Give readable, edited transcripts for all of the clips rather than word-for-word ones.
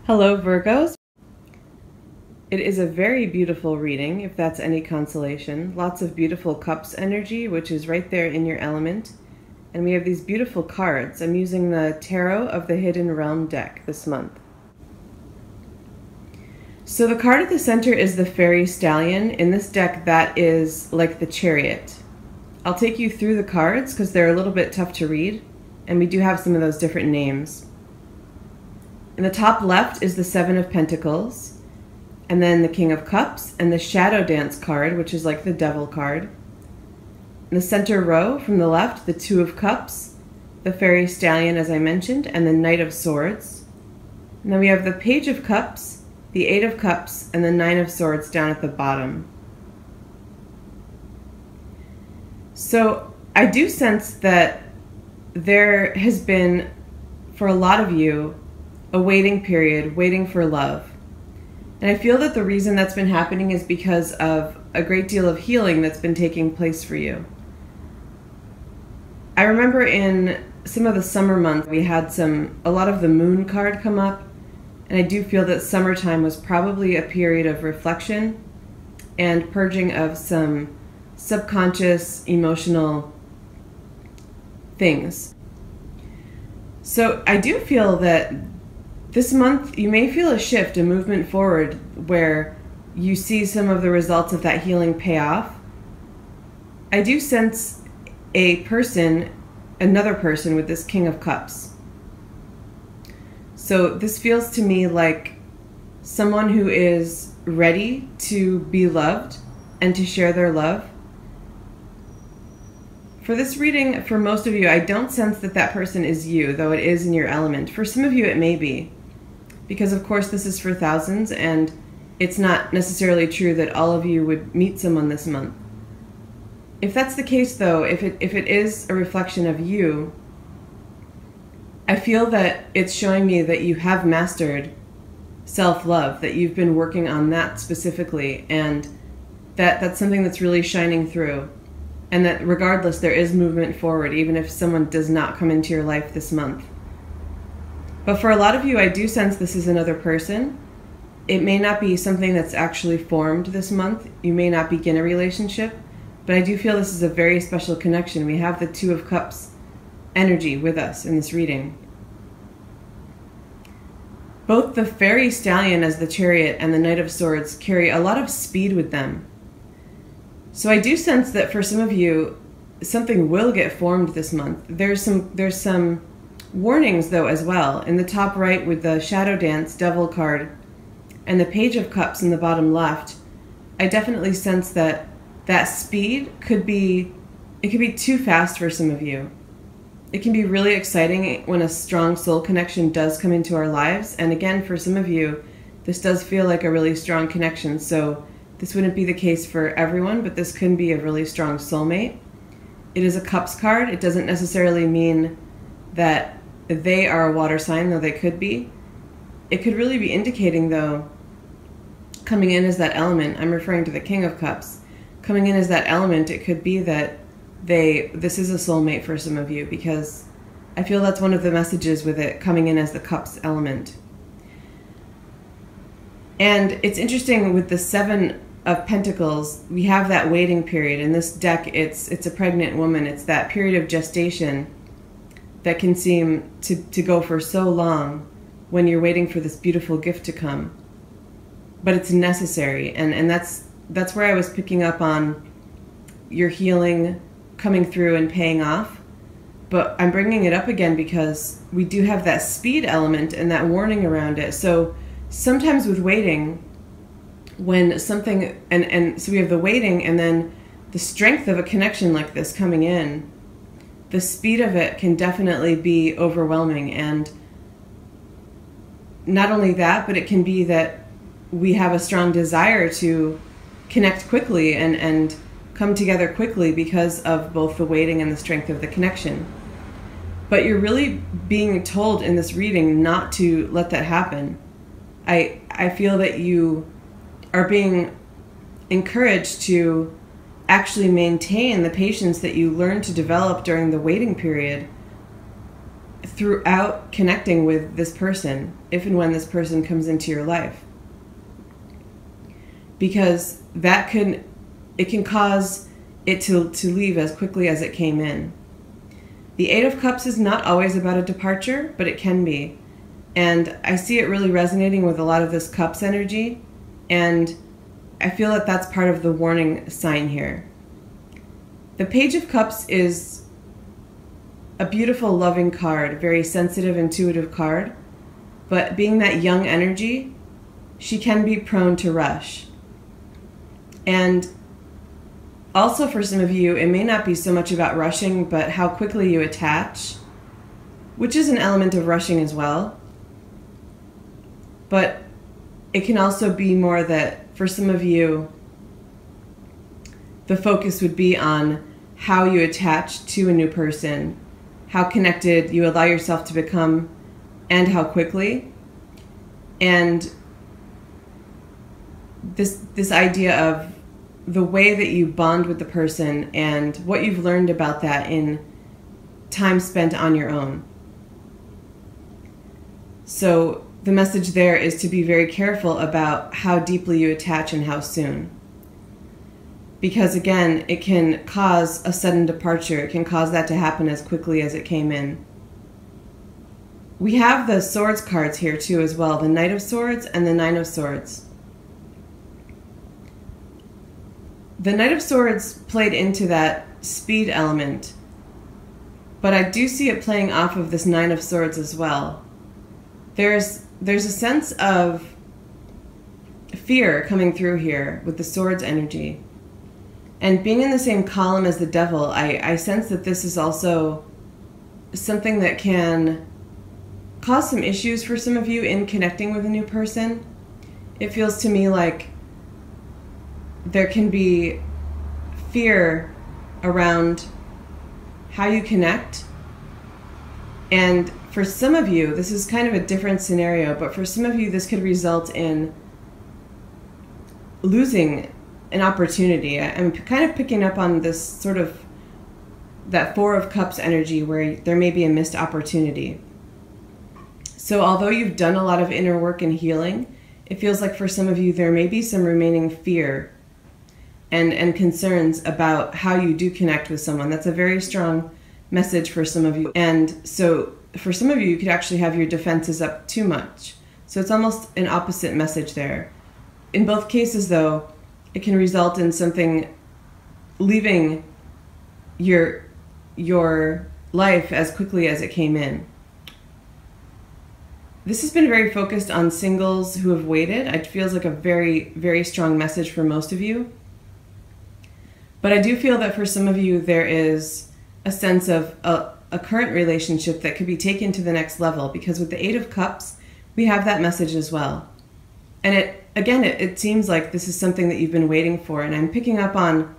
Hello, Virgos. It is a very beautiful reading, if that's any consolation. Lots of beautiful cups energy, which is right there in your element. And we have these beautiful cards. I'm using the Tarot of the Hidden Realm deck this month. So the card at the center is the Fairy Stallion. In this deck, that is like the Chariot. I'll take you through the cards because they're a little bit tough to read, and we do have some of those different names. In the top left is the Seven of Pentacles, and then the King of Cups, and the Shadow Dance card, which is like the Devil card. In the center row, from the left, the Two of Cups, the Fairy Stallion, as I mentioned, and the Knight of Swords. And then we have the Page of Cups, the Eight of Cups, and the Nine of Swords down at the bottom. So I do sense that there has been, for a lot of you, a waiting period, waiting for love. And I feel that the reason that's been happening is because of a great deal of healing that's been taking place for you. I remember in some of the summer months, we had a lot of the Moon card come up, and I do feel that summertime was probably a period of reflection and purging of some subconscious emotional things. So I do feel that this month you may feel a shift, a movement forward where you see some of the results of that healing pay off. I do sense another person with this King of Cups. So this feels to me like someone who is ready to be loved and to share their love. For this reading, for most of you, I don't sense that that person is you, though it is in your element. For some of you, it may be, because of course this is for thousands, and it's not necessarily true that all of you would meet someone this month. If that's the case, though, if it is a reflection of you, I feel that it's showing me that you have mastered self-love, that you've been working on that specifically, and that's something that's really shining through. And that regardless, there is movement forward, even if someone does not come into your life this month. But for a lot of you, I do sense this is another person. It may not be something that's actually formed this month. You may not begin a relationship, but I do feel this is a very special connection. We have the Two of Cups energy with us in this reading. Both the Fairy Stallion as the Chariot and the Knight of Swords carry a lot of speed with them. So I do sense that for some of you, something will get formed this month. There's some warnings, though, as well. In the top right with the Shadow Dance Devil card and the Page of Cups in the bottom left, I definitely sense that speed could be too fast for some of you. It can be really exciting when a strong soul connection does come into our lives. And again, for some of you, this does feel like a really strong connection. So this wouldn't be the case for everyone, but this can be a really strong soulmate. It is a Cups card. It doesn't necessarily mean that they are a water sign, though they could be. It could really be indicating, though, coming in as that element, I'm referring to the King of Cups. Coming in as that element, it could be that this is a soulmate for some of you, because I feel that's one of the messages with it coming in as the Cups element. And it's interesting with the Seven of Pentacles, we have that waiting period. In this deck, it's a pregnant woman. It's that period of gestation that can seem to go for so long when you're waiting for this beautiful gift to come. But it's necessary, and that's where I was picking up on your healing coming through and paying off. But I'm bringing it up again because we do have that speed element and that warning around it. So sometimes with waiting, when something, and so we have the waiting and then the strength of a connection like this coming in, the speed of it can definitely be overwhelming. And not only that, but it can be that we have a strong desire to connect quickly and come together quickly because of both the waiting and the strength of the connection. But you're really being told in this reading not to let that happen. I feel that you are being encouraged to actually maintain the patience that you learned to develop during the waiting period throughout connecting with this person, if and when this person comes into your life. Because it can cause it to leave as quickly as it came in. The Eight of Cups is not always about a departure, but it can be. And I see it really resonating with a lot of this Cups energy, and I feel that that's part of the warning sign here. The Page of Cups is a beautiful, loving card, a very sensitive, intuitive card, but being that young energy, she can be prone to rush. And also for some of you, it may not be so much about rushing, but how quickly you attach, which is an element of rushing as well. But it can also be more that for some of you, the focus would be on how you attach to a new person, how connected you allow yourself to become, and how quickly. And this idea of the way that you bond with the person and what you've learned about that in time spent on your own. So the message there is to be very careful about how deeply you attach and how soon. Because again, it can cause a sudden departure. It can cause that to happen as quickly as it came in. We have the Swords cards here too as well, the Knight of Swords and the Nine of Swords. The Knight of Swords played into that speed element, but I do see it playing off of this Nine of Swords as well. There's a sense of fear coming through here with the Swords energy. And being in the same column as the Devil, I sense that this is also something that can cause some issues for some of you in connecting with a new person. It feels to me like there can be fear around how you connect. And for some of you, this is kind of a different scenario, but for some of you, this could result in losing an opportunity. I'm kind of picking up on this sort of that Four of Cups energy where there may be a missed opportunity. So although you've done a lot of inner work and healing, it feels like for some of you, there may be some remaining fear and concerns about how you do connect with someone. That's a very strong message for some of you. And so for some of you, you could actually have your defenses up too much. So it's almost an opposite message there. In both cases, though, it can result in something leaving your life as quickly as it came in. This has been very focused on singles who have waited. It feels like a very, very strong message for most of you. But I do feel that for some of you, there is a sense of a current relationship that could be taken to the next level, because with the Eight of Cups, we have that message as well. And it seems like this is something that you've been waiting for. And I'm picking up on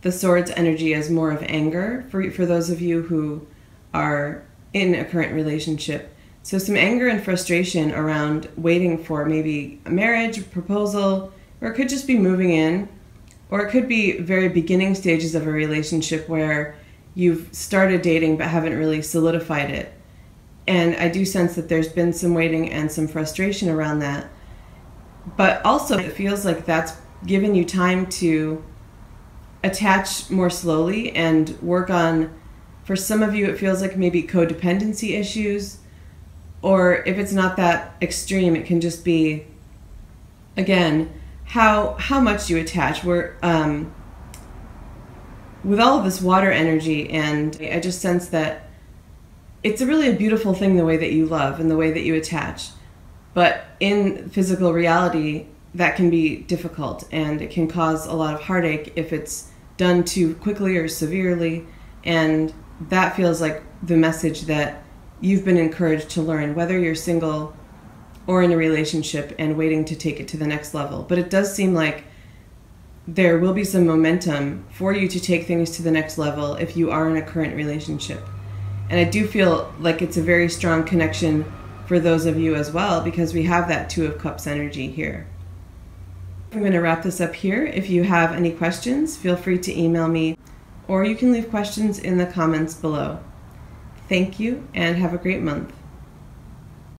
the Swords energy as more of anger for those of you who are in a current relationship. So some anger and frustration around waiting for maybe a marriage, a proposal, or it could just be moving in, or it could be very beginning stages of a relationship where you've started dating but haven't really solidified it. And I do sense that there's been some waiting and some frustration around that. But also it feels like that's given you time to attach more slowly and work on, for some of you, it feels like maybe codependency issues, or if it's not that extreme, it can just be, again, how much you attach. We're with all of this water energy, and I just sense that it's really a beautiful thing, the way that you love and the way that you attach. But in physical reality, that can be difficult, and it can cause a lot of heartache if it's done too quickly or severely. And that feels like the message that you've been encouraged to learn, whether you're single or in a relationship and waiting to take it to the next level. But it does seem like there will be some momentum for you to take things to the next level if you are in a current relationship. And I do feel like it's a very strong connection for those of you as well, because we have that Two of Cups energy here. I'm going to wrap this up here. If you have any questions, feel free to email me, or you can leave questions in the comments below. Thank you, and have a great month.